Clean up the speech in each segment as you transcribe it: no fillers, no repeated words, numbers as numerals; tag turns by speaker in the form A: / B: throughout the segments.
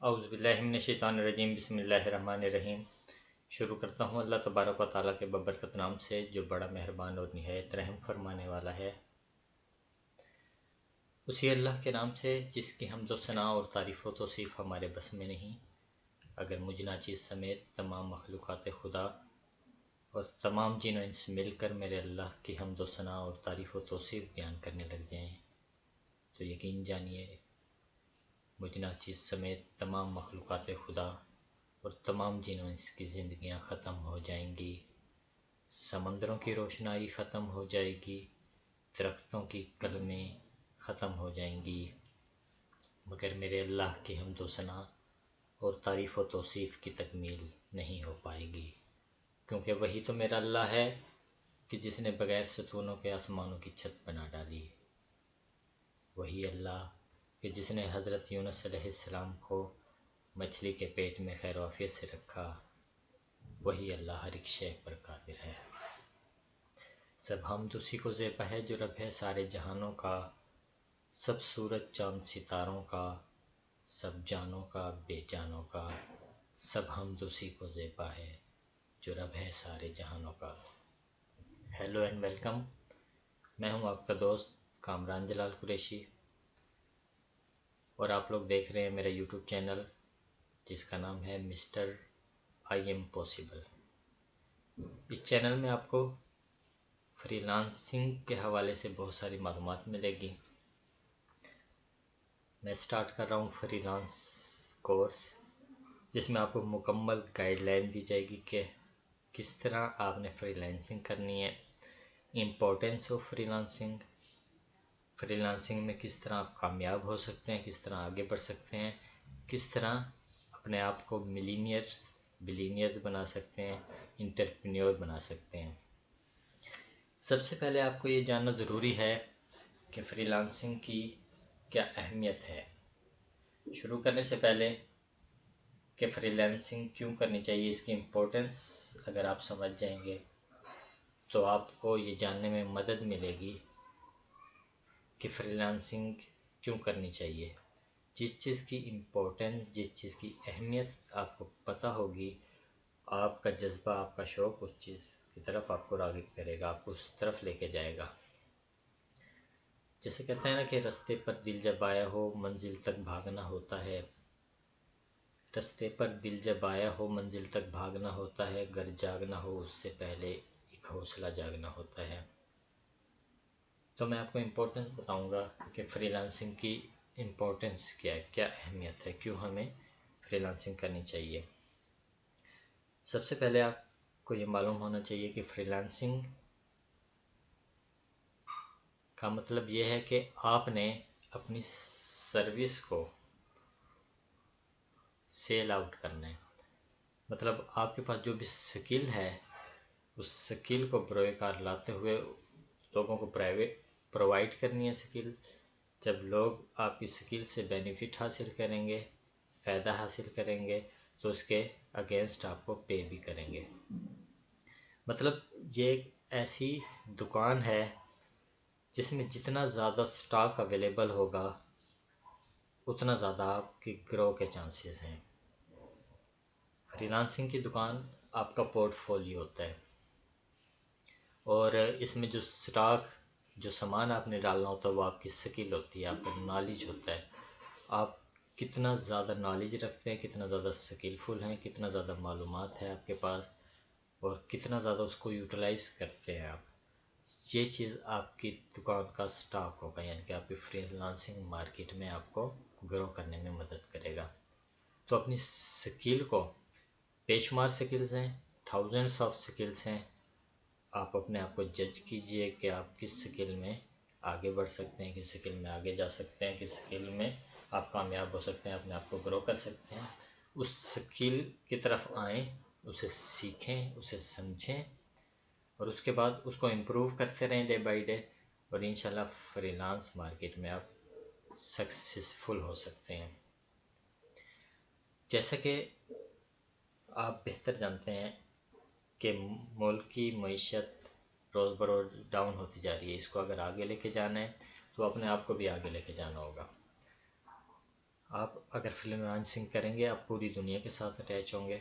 A: औज़ुबिल्लाहिमिनश्शैतानिर्रजीम बिस्मिल्लाहिर्रहमानिर्रहीम। शुरू करता हूँ अल्लाह तबारक व तआला के बबरकत नाम से, जो बड़ा मेहरबान और निहायत रहम फरमाने वाला है। उसी अल्लाह के नाम से जिसकी हम्द व सना और तारीफ़ व तौसीफ़ हमारे बस में नहीं। अगर मुझ नाचीज़ समेत तमाम मखलूक़ात खुदा और तमाम जिन व इंस मिलकर मेरे अल्लाह की हम्द व सना और तारीफ़ व तौसीफ़ बयान करने लग जाएँ, तो यकीन जानिए मुझ नाचीज़ समेत तमाम मखलूक़ात खुदा और तमाम जिन व इंस की ज़िंदगियाँ ख़त्म हो जाएंगी। समंदरों की रोशनाई ख़त्म हो जाएगी, दरख्तों की कलमें ख़त्म हो जाएंगी, मगर मेरे अल्लाह की हम्द व सना और तारीफ़ व तौसीफ़ की तकमील नहीं हो पाएगी। क्योंकि वही तो मेरा अल्लाह है कि जिसने बग़ैर सतूनों के आसमानों की छत बना डाली। वही अल्लाह कि जिसने हज़रत यूनुस अलैहिस्सलाम को मछली के पेट में खैर आफियत से रखा। वही अल्लाह हर एक शय पर कादिर है। सब हमद उसी को ज़ेबा है जो रब है सारे जहानों का, सब सूरज चाँद सितारों का, सब जानों का बेजानों का। सब हमद उसी को ज़ेबा है जो रब है सारे जहानों का। Hello and welcome. मैं हूं आपका दोस्त कामरान जलाल कुरैशी और आप लोग देख रहे हैं मेरा यूट्यूब चैनल जिसका नाम है मिस्टर आई एम पॉसिबल। इस चैनल में आपको फ्रीलांसिंग के हवाले से बहुत सारी मालूमात मिलेगी। मैं स्टार्ट कर रहा हूँ फ्रीलांस कोर्स, जिसमें आपको मुकम्मल गाइडलाइन दी जाएगी कि किस तरह आपने फ्रीलांसिंग करनी है, इम्पोर्टेंस ऑफ फ्रीलांसिंग, फ्रीलांसिंग में किस तरह आप कामयाब हो सकते हैं, किस तरह आगे बढ़ सकते हैं, किस तरह अपने आप को बिलीनियर्स बना सकते हैं, इंटरप्रेन्योर बना सकते हैं। सबसे पहले आपको ये जानना ज़रूरी है कि फ्रीलांसिंग की क्या अहमियत है। शुरू करने से पहले कि फ्रीलांसिंग क्यों करनी चाहिए, इसकी इम्पोर्टेंस अगर आप समझ जाएंगे तो आपको ये जानने में मदद मिलेगी कि फ्रीलांसिंग क्यों करनी चाहिए। जिस चीज़ की इम्पोर्टेंस, जिस चीज़ की अहमियत आपको पता होगी, आपका जज्बा, आपका शौक़ उस चीज़ की तरफ आपको राग़िब करेगा, आपको उस तरफ लेके जाएगा। जैसे कहते हैं ना कि रास्ते पर दिल जब आया हो मंजिल तक भागना होता है। रास्ते पर दिल जब आया हो मंजिल तक भागना होता है, घर जागना हो उससे पहले एक हौसला जागना होता है। तो मैं आपको इम्पोर्टेंस बताऊंगा कि फ्रीलांसिंग की इम्पोर्टेंस क्या है, क्या अहमियत है, क्यों हमें फ्रीलांसिंग करनी चाहिए। सबसे पहले आपको ये मालूम होना चाहिए कि फ्रीलांसिंग का मतलब ये है कि आपने अपनी सर्विस को सेल आउट करना है। मतलब आपके पास जो भी स्किल है उस स्किल को बरोकार लाते हुए लोगों को प्रोवाइड करनी है स्किल। जब लोग आपकी स्किल से बेनिफिट हासिल करेंगे, फ़ायदा हासिल करेंगे, तो उसके अगेंस्ट आपको पे भी करेंगे। मतलब ये एक ऐसी दुकान है जिसमें जितना ज़्यादा स्टॉक अवेलेबल होगा उतना ज़्यादा आपकी ग्रो के चांसेस हैं। फ्रीलांसिंग की दुकान आपका पोर्टफोलियो होता है और इसमें जो स्टॉक, जो सामान आपने डालना होता है वो आपकी स्किल होती है, आपका नॉलेज होता है। आप कितना ज़्यादा नॉलेज रखते हैं, कितना ज़्यादा स्किलफुल हैं, कितना ज़्यादा मालूमात है आपके पास और कितना ज़्यादा उसको यूटिलाइज़ करते हैं आप। ये चीज़ आपकी दुकान का स्टॉक होगा, यानी कि आपकी फ्रीलांसिंग मार्केट में आपको ग्रो करने में मदद करेगा। तो अपनी स्किल को, बेशुमार स्किल्स हैं, थाउजेंड्स ऑफ स्किल्स हैं, आप अपने आप को जज कीजिए कि आप किस स्किल में आगे बढ़ सकते हैं, किस स्किल में आगे जा सकते हैं, किस स्किल में आप कामयाब हो सकते हैं, अपने आप को ग्रो कर सकते हैं। उस स्किल की तरफ आएँ, उसे सीखें, उसे समझें और उसके बाद उसको इम्प्रूव करते रहें डे बाय डे और इंशाल्लाह फ्रीलांस मार्केट में आप सक्सेसफुल हो सकते हैं। जैसा कि आप बेहतर जानते हैं कि मुल्क की मईशत रोज़ बरोज़ डाउन होती जा रही है। इसको अगर आगे लेके जाना है तो अपने आप को भी आगे लेके जाना होगा। आप अगर फ्रीलांसिंग करेंगे आप पूरी दुनिया के साथ अटैच होंगे,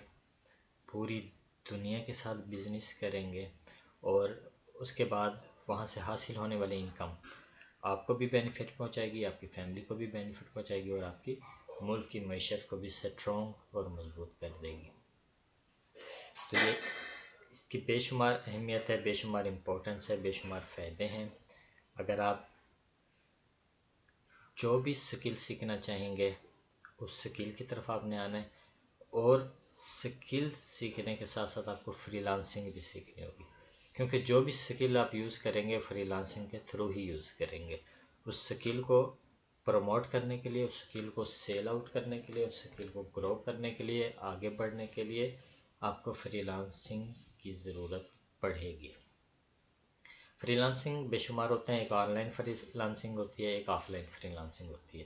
A: पूरी दुनिया के साथ बिज़नेस करेंगे, और उसके बाद वहाँ से हासिल होने वाली इनकम आपको भी बेनिफिट पहुँचाएगी, आपकी फैमिली को भी बेनिफिट पहुँचाएगी, और आपकी मुल्क की मैशत को भी स्ट्रॉन्ग और मजबूत कर देगी। तो ये इसकी बेशुमार अहमियत है, बेशुमार इम्पोर्टेंस है, बेशुमार फ़ायदे हैं। अगर आप जो भी स्किल सीखना चाहेंगे उस स्किल की तरफ आपने आना है, और स्किल सीखने के साथ साथ आपको फ्रीलांसिंग भी सीखनी होगी, क्योंकि जो भी स्किल आप यूज़ करेंगे फ्रीलांसिंग के थ्रू ही यूज़ करेंगे। उस स्किल को प्रमोट करने के लिए, उस स्किल को सेल आउट करने के लिए, उस स्किल को ग्रो करने के लिए, आगे बढ़ने के लिए आपको फ्रीलांसिंग की ज़रूरत पड़ेगी। फ्रीलांसिंग बेशुमार होते हैं, एक ऑनलाइन फ्रीलांसिंग होती है, एक ऑफलाइन फ्रीलांसिंग होती है।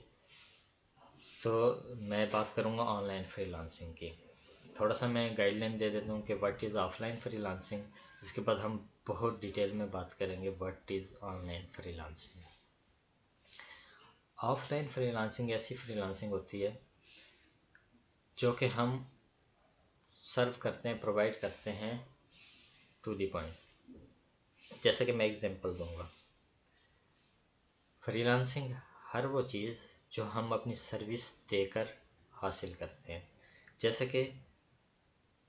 A: तो मैं बात करूँगा ऑनलाइन फ्रीलांसिंग की। थोड़ा सा मैं गाइडलाइन दे देता हूँ कि व्हाट इज़ ऑफलाइन फ्रीलांसिंग, इसके बाद हम बहुत डिटेल में बात करेंगे what is online freelancing. Offline freelancing ऐसी फ्रीलांसिंग होती है जो कि हम सर्व करते हैं, प्रोवाइड करते हैं टू दी पॉइंट। जैसे कि मैं एग्जांपल दूंगा, फ्रीलांसिंग हर वो चीज़ जो हम अपनी सर्विस देकर हासिल करते हैं। जैसे कि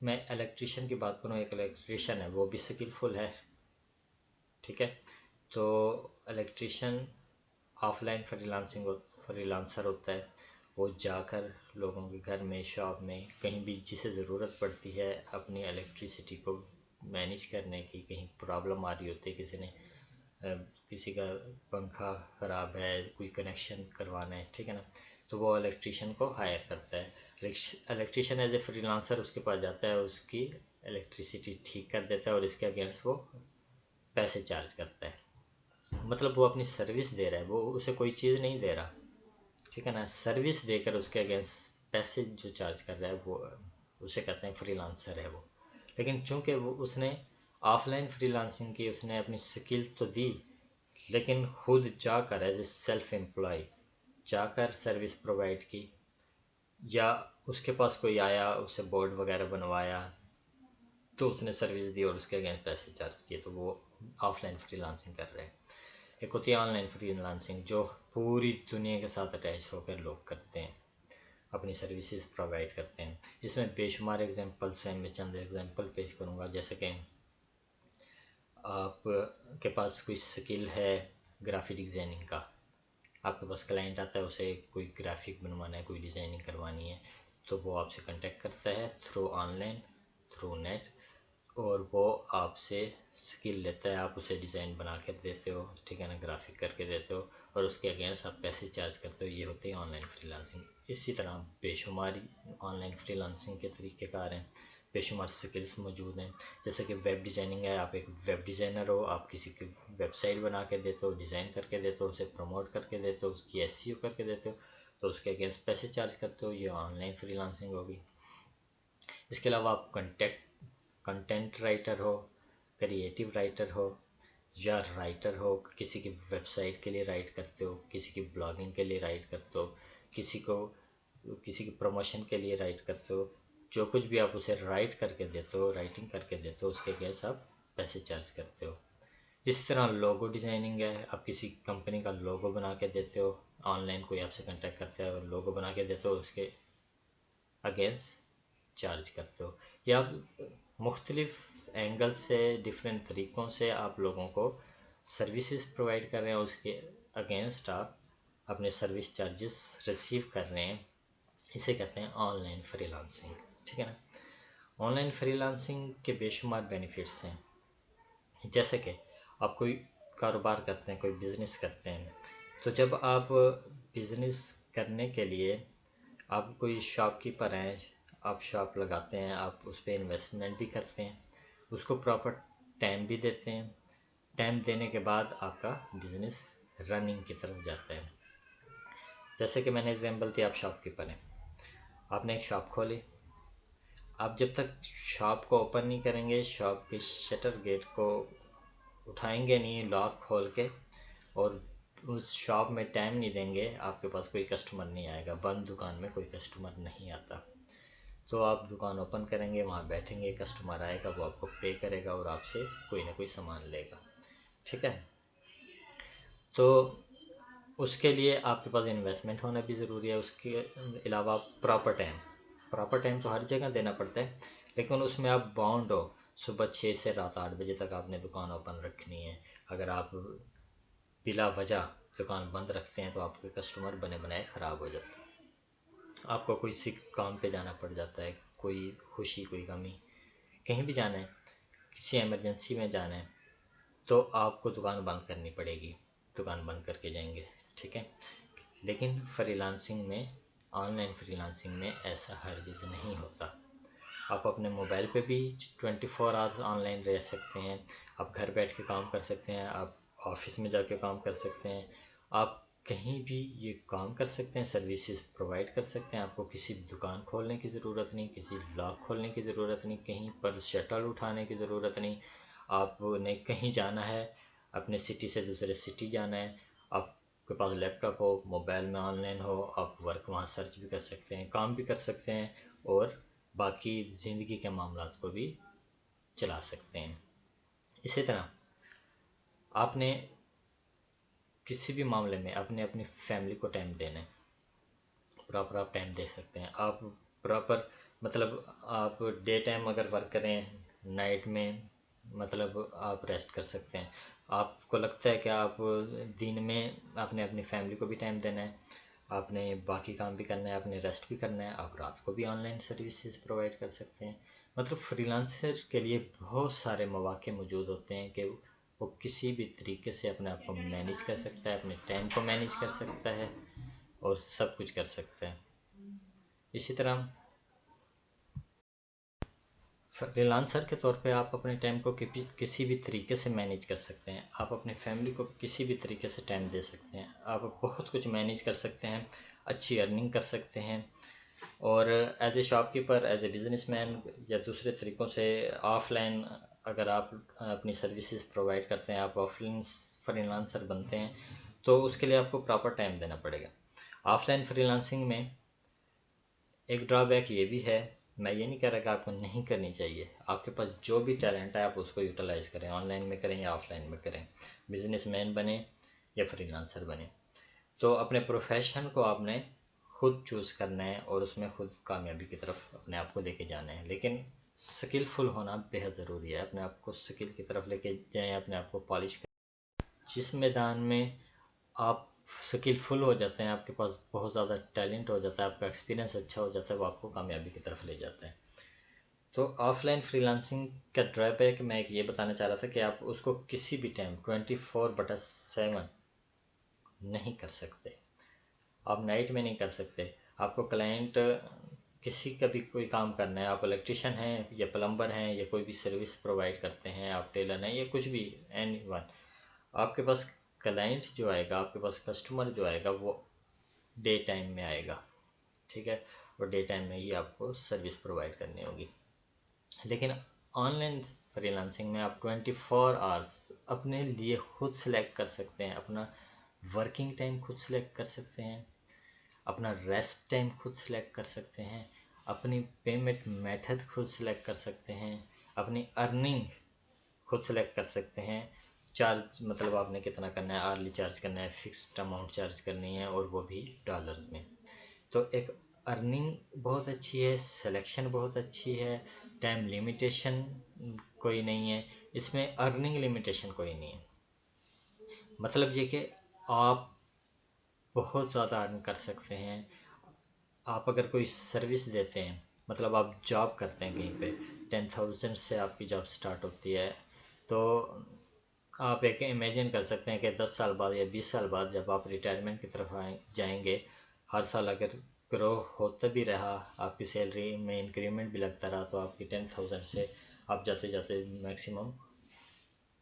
A: मैं इलेक्ट्रिशियन की बात करूँ, एक इलेक्ट्रिशियन है, वो भी स्किलफुल है, ठीक है। तो इलेक्ट्रिशियन ऑफलाइन फ्रीलांसर होता है। वो जाकर लोगों के घर में, शॉप में, कहीं भी जिसे ज़रूरत पड़ती है अपनी इलेक्ट्रिसिटी को मैनेज करने की, कहीं प्रॉब्लम आ रही होती है, किसी का पंखा ख़राब है, कोई कनेक्शन करवाना है, ठीक है ना, तो वो इलेक्ट्रिशियन को हायर करता है। इलेक्ट्रिशियन एज ए फ्रीलांसर उसके पास जाता है, उसकी इलेक्ट्रिसिटी ठीक कर देता है और इसके अगेंस्ट वो पैसे चार्ज करता है। मतलब वो अपनी सर्विस दे रहा है, वो उसे कोई चीज़ नहीं दे रहा, ठीक है ना। सर्विस देकर उसके अगेंस्ट पैसे जो चार्ज कर रहा है वो उसे कहते हैं फ्रीलांसर है वो। लेकिन चूंकि वो उसने ऑफलाइन फ्रीलांसिंग की, उसने अपनी स्किल तो दी, लेकिन खुद जाकर एज ए सेल्फ एम्प्लॉय जाकर सर्विस प्रोवाइड की, या उसके पास कोई आया उसे बोर्ड वगैरह बनवाया तो उसने सर्विस दी और उसके अगेंस्ट पैसे चार्ज किए, तो वो ऑफलाइन फ्रीलांसिंग कर रहे हैं। एक होती है ऑनलाइन फ्रीलांसिंग जो पूरी दुनिया के साथ अटैच होकर लोग करते हैं, अपनी सर्विसेज प्रोवाइड करते हैं। इसमें बेशुमार एग्जांपल्स हैं, मैं चंद एग्जांपल पेश करूंगा। जैसे कि आप के पास कोई स्किल है ग्राफिक डिज़ाइनिंग का, आपके पास क्लाइंट आता है, उसे कोई ग्राफिक बनवाना है, कोई डिज़ाइनिंग करवानी है, तो वो आपसे कांटेक्ट करता है थ्रू ऑनलाइन, थ्रू नेट, और वो आपसे स्किल लेता है, आप उसे डिज़ाइन बना कर देते हो, ठीक है ना, ग्राफिक करके देते हो, और उसके अगेंस्ट आप पैसे चार्ज करते हो। ये होती है ऑनलाइन फ्रीलांसिंग। इसी तरह बेशुमारी ऑनलाइन फ्रीलांसिंग के तरीक़ेकार हैं, बेशुमार स्किल्स मौजूद हैं। जैसे कि वेब डिज़ाइनिंग है, आप एक वेब डिज़ाइनर हो, आप किसी की वेबसाइट बना के देते हो, डिज़ाइन करके देते हो, उसे प्रमोट करके देते हो, उसकी एसईओ करके देते हो, तो उसके अगेंस्ट पैसे चार्ज करते हो, ये ऑनलाइन फ्रीलांसिंग होगी। इसके अलावा आप कंटेंट राइटर हो, क्रिएटिव राइटर हो, या राइटर हो, किसी की वेबसाइट के लिए राइट करते हो, किसी की ब्लॉगिंग के लिए राइट करते हो, किसी की प्रमोशन के लिए राइट करते हो, जो कुछ भी आप उसे राइट करके देते हो, राइटिंग करके देते हो, उसके अगेंस्ट आप पैसे चार्ज करते हो। इसी तरह लोगो डिज़ाइनिंग है, आप किसी कंपनी का लोगो बना के देते हो, ऑनलाइन कोई आपसे कांटेक्ट करता है और लोगो बना के देते हो, उसके अगेंस्ट चार्ज करते हो। या मुख्तलिफ एंगल से, डिफरेंट तरीक़ों से आप लोगों को सर्विसेज प्रोवाइड कर रहे हैं, उसके अगेंस्ट आप अपने सर्विस चार्जेस रिसीव कर रहे हैं। इसे कहते हैं ऑनलाइन फ्रीलांसिंग, ठीक है ना। ऑनलाइन फ्रीलांसिंग के बेशुमार बेनिफिट्स हैं। जैसे कि आप कोई कारोबार करते हैं, कोई बिज़नेस करते हैं, तो जब आप बिज़नेस करने के लिए, आप कोई शॉपकीपर हैं, आप शॉप लगाते हैं, आप उस पर इन्वेस्टमेंट भी करते हैं, उसको प्रॉपर टाइम भी देते हैं। टाइम देने के बाद आपका बिज़नेस रनिंग की तरफ जाता है। जैसे कि मैंने एग्जांपल दिया, आप शॉपकीपर हैं, आपने एक शॉप खोली, आप जब तक शॉप को ओपन नहीं करेंगे, शॉप के शटर गेट को उठाएंगे नहीं लॉक खोल के, और उस शॉप में टाइम नहीं देंगे, आपके पास कोई कस्टमर नहीं आएगा। बंद दुकान में कोई कस्टमर नहीं आता। तो आप दुकान ओपन करेंगे, वहाँ बैठेंगे, कस्टमर आएगा, वो आपको पे करेगा और आपसे कोई ना कोई सामान लेगा। ठीक है। तो उसके लिए आपके पास इन्वेस्टमेंट होना भी ज़रूरी है। उसके अलावा प्रॉपर टाइम तो हर जगह देना पड़ता है, लेकिन उसमें आप बाउंड हो। सुबह 6 से रात 8 बजे तक आपने दुकान ओपन रखनी है। अगर आप बिला वजह दुकान बंद रखते हैं तो आपके कस्टमर बने बनाए ख़राब हो जाते हैं। आपको कोई सी काम पे जाना पड़ जाता है, कोई खुशी कोई गमी, कहीं भी जाना है, किसी इमरजेंसी में जाना है, तो आपको दुकान बंद करनी पड़ेगी, दुकान बंद करके जाएंगे। ठीक है। लेकिन फ्रीलांसिंग में, ऑनलाइन फ्रीलांसिंग में ऐसा हरगिज़ नहीं होता। आप अपने मोबाइल पे भी 24 आवर्स ऑनलाइन रह सकते हैं। आप घर बैठ के काम कर सकते हैं, आप ऑफिस में जाके काम कर सकते हैं, आप कहीं भी ये काम कर सकते हैं, सर्विसेज प्रोवाइड कर सकते हैं। आपको किसी दुकान खोलने की ज़रूरत नहीं, किसी लॉक खोलने की ज़रूरत नहीं, कहीं पर शटल उठाने की ज़रूरत नहीं। आपने कहीं जाना है, अपने सिटी से दूसरे सिटी जाना है, आपके पास लैपटॉप हो, मोबाइल में ऑनलाइन हो, आप वर्क वहाँ सर्च भी कर सकते हैं, काम भी कर सकते हैं और बाकी ज़िंदगी के मामलात को भी चला सकते हैं। इसी तरह आपने किसी भी मामले में अपने अपनी फैमिली को टाइम देना है, प्रॉपर आप टाइम दे सकते हैं। आप प्रॉपर मतलब आप डे टाइम अगर वर्क करें, नाइट में मतलब आप रेस्ट कर सकते हैं। आपको लगता है कि आप दिन में आपने अपनी फैमिली को भी टाइम देना है, आपने बाकी काम भी करना है, आपने रेस्ट भी करना है, आप रात को भी ऑनलाइन सर्विसेज प्रोवाइड कर सकते हैं। मतलब फ्रीलांसर के लिए बहुत सारे मौके मौजूद होते हैं कि वो किसी भी तरीके से अपने आप को मैनेज कर सकता है, अपने टाइम को मैनेज कर सकता है और सब कुछ कर सकता है। इसी तरह फ्रीलांसर के तौर पे आप अपने टाइम को किसी भी तरीके से मैनेज कर सकते हैं। आप अपनी फैमिली को किसी भी तरीके से टाइम दे सकते हैं, आप बहुत कुछ मैनेज कर सकते हैं, अच्छी अर्निंग कर सकते हैं। और as a shopkeeper, as a businessman या दूसरे तरीक़ों से ऑफ़लाइन अगर आप अपनी सर्विसेज प्रोवाइड करते हैं, आप ऑफलाइन फ्रीलांसर बनते हैं, तो उसके लिए आपको प्रॉपर टाइम देना पड़ेगा। ऑफ़लाइन फ्रीलांसिंग में एक ड्रॉबैक ये भी है, मैं ये नहीं कह रहा कि आपको नहीं करनी चाहिए। आपके पास जो भी टैलेंट है आप उसको यूटिलाइज़ करें, ऑनलाइन में करें या ऑफ़लाइन में करें, बिजनेसमैन बने या फ्रीलांसर बने। तो अपने प्रोफेशन को आपने खुद चूज़ करना है और उसमें खुद कामयाबी की तरफ अपने आप को लेके जाना है। लेकिन स्किलफुल होना बेहद ज़रूरी है। अपने आप को स्किल की तरफ लेके जाएँ, अपने आप को पॉलिश करें। जिस मैदान में आप स्किलफुल हो जाते हैं, आपके पास बहुत ज़्यादा टैलेंट हो जाता है, आपका एक्सपीरियंस अच्छा हो जाता है, वो आपको कामयाबी की तरफ ले जाता है। तो ऑफ़लाइन फ्रीलांसिंग का ड्रॉबैक मैं एक ये बताना चाह रहा था कि आप उसको किसी भी टाइम 24/7 नहीं कर सकते। आप नाइट में नहीं कर सकते। आपको क्लाइंट किसी का भी कोई काम करना है, आप इलेक्ट्रिशियन हैं या प्लम्बर हैं या कोई भी सर्विस प्रोवाइड करते हैं, आप टेलर हैं या कुछ भी, एनी वन, आपके पास क्लाइंट जो आएगा, आपके पास कस्टमर जो आएगा वो डे टाइम में आएगा। ठीक है। और डे टाइम में ही आपको सर्विस प्रोवाइड करनी होगी। लेकिन ऑनलाइन फ्रीलांसिंग में आप 24 आवर्स अपने लिए खुद सेलेक्ट कर सकते हैं, अपना वर्किंग टाइम खुद सेलेक्ट कर सकते हैं, अपना रेस्ट टाइम खुद सेलेक्ट कर सकते हैं, अपनी पेमेंट मेथड खुद सेलेक्ट कर सकते हैं, अपनी अर्निंग खुद सेलेक्ट कर सकते हैं। चार्ज मतलब आपने कितना करना है, आर्ली चार्ज करना है, फिक्स्ड अमाउंट चार्ज करनी है और वो भी डॉलर्स में। तो एक अर्निंग बहुत अच्छी है, सिलेक्शन बहुत अच्छी है, टाइम लिमिटेशन कोई नहीं है, इसमें अर्निंग लिमिटेशन कोई नहीं है। मतलब ये कि आप बहुत ज़्यादा अर्न कर सकते हैं। आप अगर कोई सर्विस देते हैं, मतलब आप जॉब करते हैं कहीं पे, 10,000 से आपकी जॉब स्टार्ट होती है। तो आप एक इमेजिन कर सकते हैं कि 10 साल बाद या 20 साल बाद जब आप रिटायरमेंट की तरफ जाएंगे, हर साल अगर ग्रो होता भी रहा, आपकी सैलरी में इंक्रीमेंट भी लगता रहा, तो आपकी 10,000 से आप जाते जाते मैक्सिमम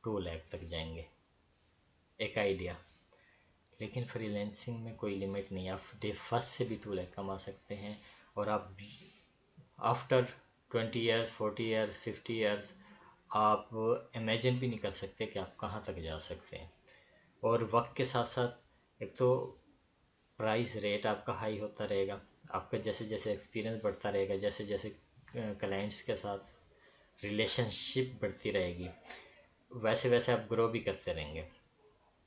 A: 2 लाख तक जाएंगे। एक आइडिया। लेकिन फ्रीलैंसिंग में कोई लिमिट नहीं, आप डे फर्स्ट से भी 2 लाख कमा सकते हैं। और आप आफ्टर 20 ईयर्स, 40 ईयर्स, 50 ईयर्स आप इमेजिन भी नहीं कर सकते कि आप कहाँ तक जा सकते हैं। और वक्त के साथ साथ एक तो प्राइस रेट आपका हाई होता रहेगा, आपका जैसे जैसे एक्सपीरियंस बढ़ता रहेगा, जैसे जैसे क्लाइंट्स के साथ रिलेशनशिप बढ़ती रहेगी, वैसे वैसे आप ग्रो भी करते रहेंगे,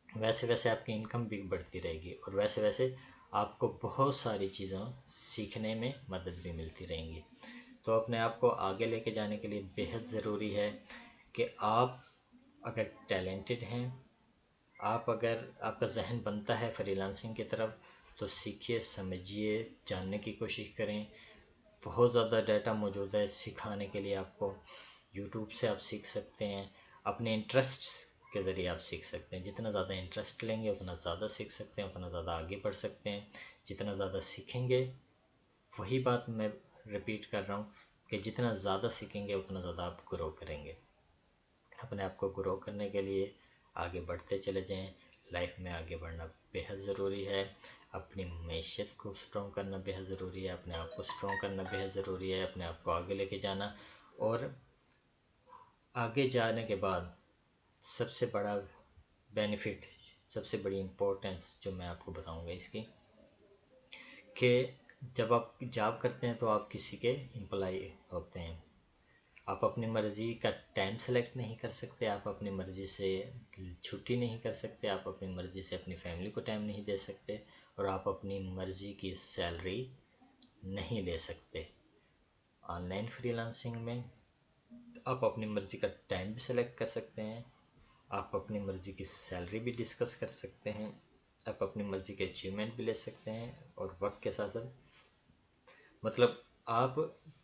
A: वैसे वैसे आपकी इनकम भी बढ़ती रहेगी, और वैसे वैसे आपको बहुत सारी चीज़ों सीखने में मदद भी मिलती रहेंगी। तो अपने आप को आगे लेके जाने के लिए बेहद ज़रूरी है कि आप अगर टैलेंटेड हैं, आप अगर आपका जहन बनता है फ्रीलांसिंग की तरफ, तो सीखिए, समझिए, जानने की कोशिश करें। बहुत ज़्यादा डाटा मौजूद है सिखाने के लिए आपको। यूट्यूब से आप सीख सकते हैं, अपने इंटरेस्ट्स के ज़रिए आप सीख सकते हैं। जितना ज़्यादा इंटरेस्ट लेंगे उतना ज़्यादा सीख सकते हैं, उतना ज़्यादा आगे बढ़ सकते हैं। जितना ज़्यादा सीखेंगे, वही बात मैं रिपीट कर रहा हूँ कि जितना ज़्यादा सीखेंगे उतना ज़्यादा आप ग्रो करेंगे। अपने आप को ग्रो करने के लिए आगे बढ़ते चले जाएं। लाइफ में आगे बढ़ना बेहद ज़रूरी है। अपनी मैशियत को स्ट्रॉन्ग करना बेहद ज़रूरी है। अपने आप को स्ट्रॉन्ग करना बेहद ज़रूरी है। अपने आप को आगे लेके जाना, और आगे जाने के बाद सबसे बड़ा बेनिफिट, सबसे बड़ी इम्पोर्टेंस जो मैं आपको बताऊंगा इसकी, कि जब आप जॉब करते हैं तो आप किसी के एम्प्लॉय होते हैं। आप अपनी मर्ज़ी का टाइम सेलेक्ट नहीं कर सकते, आप अपनी मर्ज़ी से छुट्टी नहीं कर सकते, आप अपनी मर्ज़ी से अपनी फैमिली को टाइम नहीं दे सकते, और आप अपनी मर्ज़ी की सैलरी नहीं ले सकते। ऑनलाइन फ्रीलांसिंग में आप अपनी मर्ज़ी का टाइम भी सेलेक्ट कर सकते हैं, आप अपनी मर्ज़ी की सैलरी भी डिस्कस कर सकते हैं, आप अपनी मर्ज़ी के अचीवमेंट भी ले सकते हैं, और वक्त के साथ साथ मतलब आप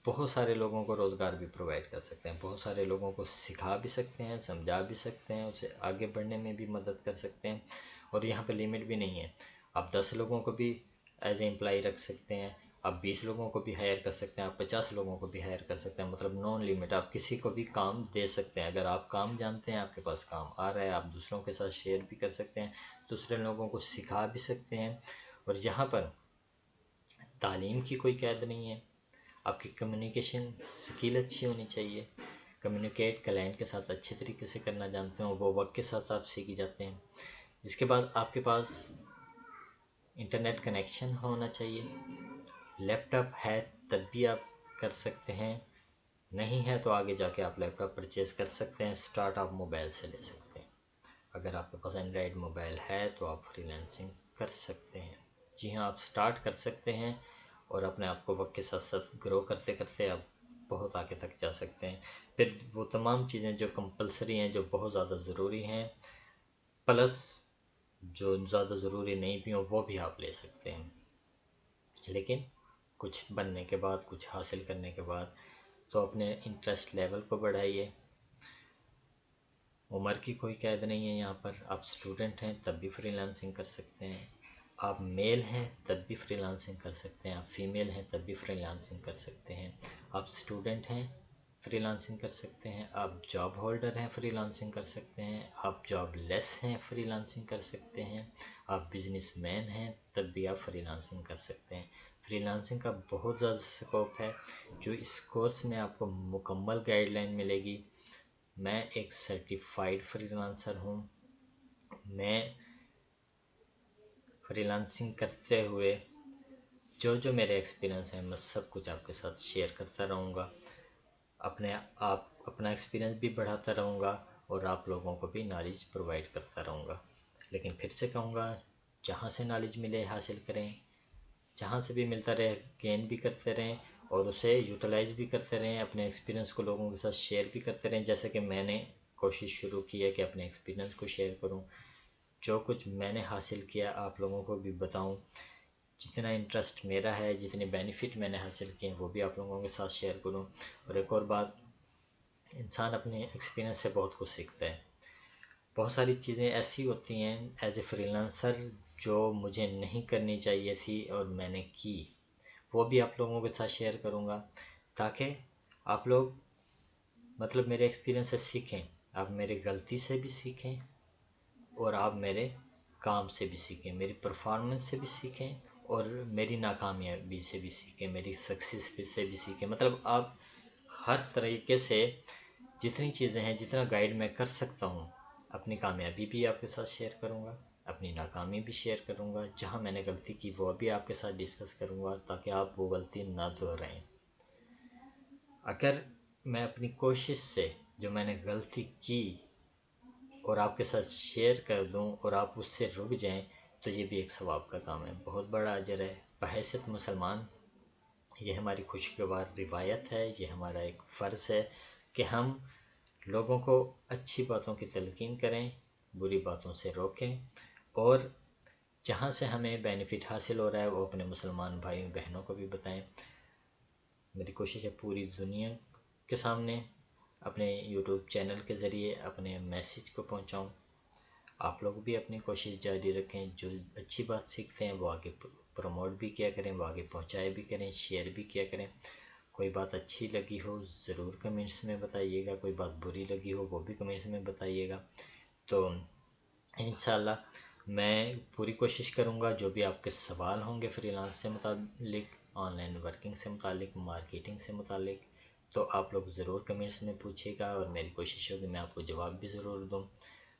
A: बहुत सारे लोगों को रोज़गार भी प्रोवाइड कर सकते हैं, बहुत सारे लोगों को सिखा भी सकते हैं, समझा भी सकते हैं, उसे आगे बढ़ने में भी मदद कर सकते हैं। और यहाँ पे लिमिट भी नहीं है, आप 10 लोगों को भी एज ए एम्प्लॉय रख सकते हैं, आप 20 लोगों को भी हायर कर सकते हैं, आप 50 लोगों को भी हायर कर सकते हैं। मतलब नॉन लिमिट, आप किसी को भी काम दे सकते हैं। अगर आप काम जानते हैं, आपके पास काम आ रहा है, आप दूसरों के साथ शेयर भी कर सकते हैं, दूसरे लोगों को सिखा भी सकते हैं। और यहाँ पर तालीम की कोई कैद नहीं है। आपकी कम्युनिकेशन स्किल अच्छी होनी चाहिए, कम्युनिकेट क्लाइंट के साथ अच्छे तरीके से करना जानते हो, वो वक्त के साथ आप सीख जाते हैं। इसके बाद आपके पास इंटरनेट कनेक्शन होना चाहिए। लैपटॉप है तब भी आप कर सकते हैं, नहीं है तो आगे जाके आप लैपटॉप परचेज़ कर सकते हैं। स्टार्ट आप मोबाइल से ले सकते हैं। अगर आपके पास एंड्रॉयड मोबाइल है तो आप फ्रीलांसिंग कर सकते हैं। जी हाँ, आप स्टार्ट कर सकते हैं, और अपने आप को वक्त के साथ साथ ग्रो करते करते आप बहुत आगे तक जा सकते हैं। फिर वो तमाम चीज़ें जो कंपलसरी हैं, जो बहुत ज़्यादा ज़रूरी हैं, प्लस जो ज़्यादा ज़रूरी नहीं भी हो, वो भी आप ले सकते हैं। लेकिन कुछ बनने के बाद, कुछ हासिल करने के बाद, तो अपने इंटरेस्ट लेवल को बढ़ाइए। उम्र की कोई कैद नहीं है यहाँ पर। आप स्टूडेंट हैं तब भी फ्रीलांसिंग कर सकते हैं, आप मेल हैं तब भी फ्रीलांसिंग कर सकते हैं, आप फीमेल हैं तब भी फ्रीलांसिंग कर सकते हैं। आप स्टूडेंट हैं, फ्रीलांसिंग कर सकते हैं, आप जॉब होल्डर हैं, फ्रीलांसिंग कर सकते हैं, आप जॉब लेस हैं, फ्रीलांसिंग कर सकते हैं, आप बिजनेसमैन हैं तब भी आप फ्रीलांसिंग कर सकते हैं। फ्रीलांसिंग का बहुत ज़्यादा स्कोप है, जो इस कोर्स में आपको मुकम्मल गाइडलाइन मिलेगी। मैं एक सर्टिफाइड फ्रीलांसर हूँ। मैं फ्रीलांसिंग करते हुए जो जो मेरे एक्सपीरियंस हैं, मैं सब कुछ आपके साथ शेयर करता रहूँगा। अपने आप अपना एक्सपीरियंस भी बढ़ाता रहूँगा, और आप लोगों को भी नॉलेज प्रोवाइड करता रहूँगा। लेकिन फिर से कहूँगा, जहाँ से नॉलेज मिले हासिल करें, जहाँ से भी मिलता रहे गेन भी करते रहें, और उसे यूटिलाइज़ भी करते रहें। अपने एक्सपीरियंस को लोगों के साथ शेयर भी करते रहें, जैसे कि मैंने कोशिश शुरू की है कि अपने एक्सपीरियंस को शेयर करूं। जो कुछ मैंने हासिल किया आप लोगों को भी बताऊं। जितना इंटरेस्ट मेरा है, जितने बेनिफिट मैंने हासिल किए हैं, वो भी आप लोगों के साथ शेयर करूं। और एक और बात, इंसान अपने एक्सपीरियंस से बहुत कुछ सीखता है। बहुत सारी चीज़ें ऐसी होती हैं एज ए फ्रीलांसर जो मुझे नहीं करनी चाहिए थी और मैंने की, वो भी आप लोगों के साथ शेयर करूँगा, ताकि आप लोग मतलब मेरे एक्सपीरियंस से सीखें, आप मेरे गलती से भी सीखें, और आप मेरे काम से भी सीखें, मेरी परफॉर्मेंस से भी सीखें, और मेरी नाकामयाबी से भी सीखें, मेरी सक्सेस से भी सीखें। मतलब आप हर तरीके से जितनी चीज़ें हैं, जितना गाइड मैं कर सकता हूँ, अपनी कामयाबी भी आपके साथ शेयर करूँगा, अपनी नाकामी भी शेयर करूँगा, जहाँ मैंने गलती की वो भी आपके साथ डिस्कस करूँगा ताकि आप वो गलती ना दोहराएं। अगर मैं अपनी कोशिश से जो मैंने गलती की और आपके साथ शेयर कर दूं और आप उससे रुक जाएं तो ये भी एक सवाब का काम है, बहुत बड़ा अजर है। बहैसियत मुसलमान ये हमारी खुशगवार रिवायत है, ये हमारा एक फ़र्ज़ है कि हम लोगों को अच्छी बातों की तलकीन करें, बुरी बातों से रोकें, और जहाँ से हमें बेनिफिट हासिल हो रहा है वो अपने मुसलमान भाइयों बहनों को भी बताएं। मेरी कोशिश है पूरी दुनिया के सामने अपने यूट्यूब चैनल के ज़रिए अपने मैसेज को पहुंचाऊं। आप लोग भी अपनी कोशिश जारी रखें, जो अच्छी बात सीखते हैं वो आगे प्रमोट भी किया करें, वो आगे पहुंचाए भी करें, शेयर भी किया करें। कोई बात अच्छी लगी हो ज़रूर कमेंट्स में बताइएगा, कोई बात बुरी लगी हो वो भी कमेंट्स में बताइएगा। तो इंशाल्लाह मैं पूरी कोशिश करूँगा, जो भी आपके सवाल होंगे फ्रीलांस से मुतालिक, ऑनलाइन वर्किंग से मुतालिक, मार्केटिंग से मुतालिक, तो आप लोग ज़रूर कमेंट्स में पूछिएगा और मेरी कोशिश होगी मैं आपको जवाब भी ज़रूर दूँ।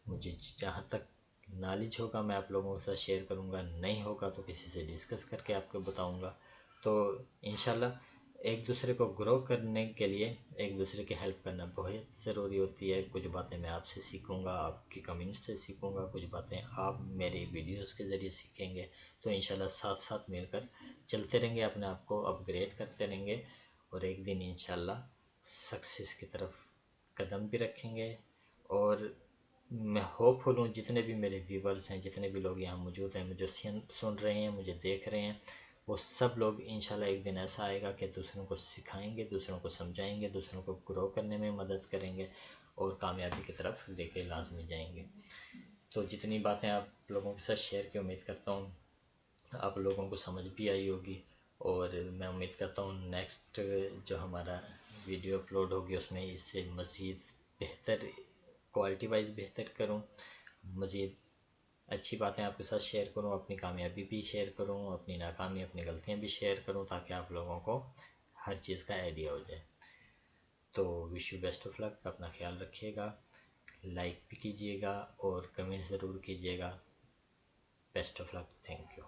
A: मुझे जहाँ तक नॉलेज होगा मैं आप लोगों के साथ शेयर करूँगा, नहीं होगा तो किसी से डिस्कस करके आपको बताऊँगा। तो इंशाल्लाह एक दूसरे को ग्रो करने के लिए एक दूसरे की हेल्प करना बहुत ज़रूरी होती है। कुछ बातें मैं आपसे सीखूँगा, आपकी कमेंट्स से सीखूँगा, कुछ बातें आप मेरे वीडियोस के ज़रिए सीखेंगे। तो इंशाल्लाह साथ साथ मिलकर चलते रहेंगे, अपने आप को अपग्रेड करते रहेंगे और एक दिन इंशाल्लाह सक्सेस की तरफ कदम भी रखेंगे। और मैं होपफुल हूँ जितने भी मेरे व्यूवर्स हैं, जितने भी लोग यहाँ मौजूद हैं, मुझे सुन रहे हैं, मुझे देख रहे हैं, वो सब लोग इंशाल्लाह एक दिन ऐसा आएगा कि दूसरों को सिखाएंगे, दूसरों को समझाएंगे, दूसरों को ग्रो करने में मदद करेंगे और कामयाबी की तरफ लेके लाजमी जाएंगे। तो जितनी बातें आप लोगों के साथ शेयर की उम्मीद करता हूँ आप लोगों को समझ भी आई होगी, और मैं उम्मीद करता हूँ नेक्स्ट जो हमारा वीडियो अपलोड होगी उसमें इससे मज़ीद बेहतर क्वालिटी वाइज बेहतर करूँ, मज़ीद अच्छी बातें आपके साथ शेयर करूँ, अपनी कामयाबी भी शेयर करूँ, अपनी नाकामी अपनी गलतियाँ भी शेयर करूँ, ताकि आप लोगों को हर चीज़ का आइडिया हो जाए। तो wish you best of luck, अपना ख्याल रखिएगा, लाइक भी कीजिएगा और कमेंट ज़रूर कीजिएगा। Best of luck, thank you.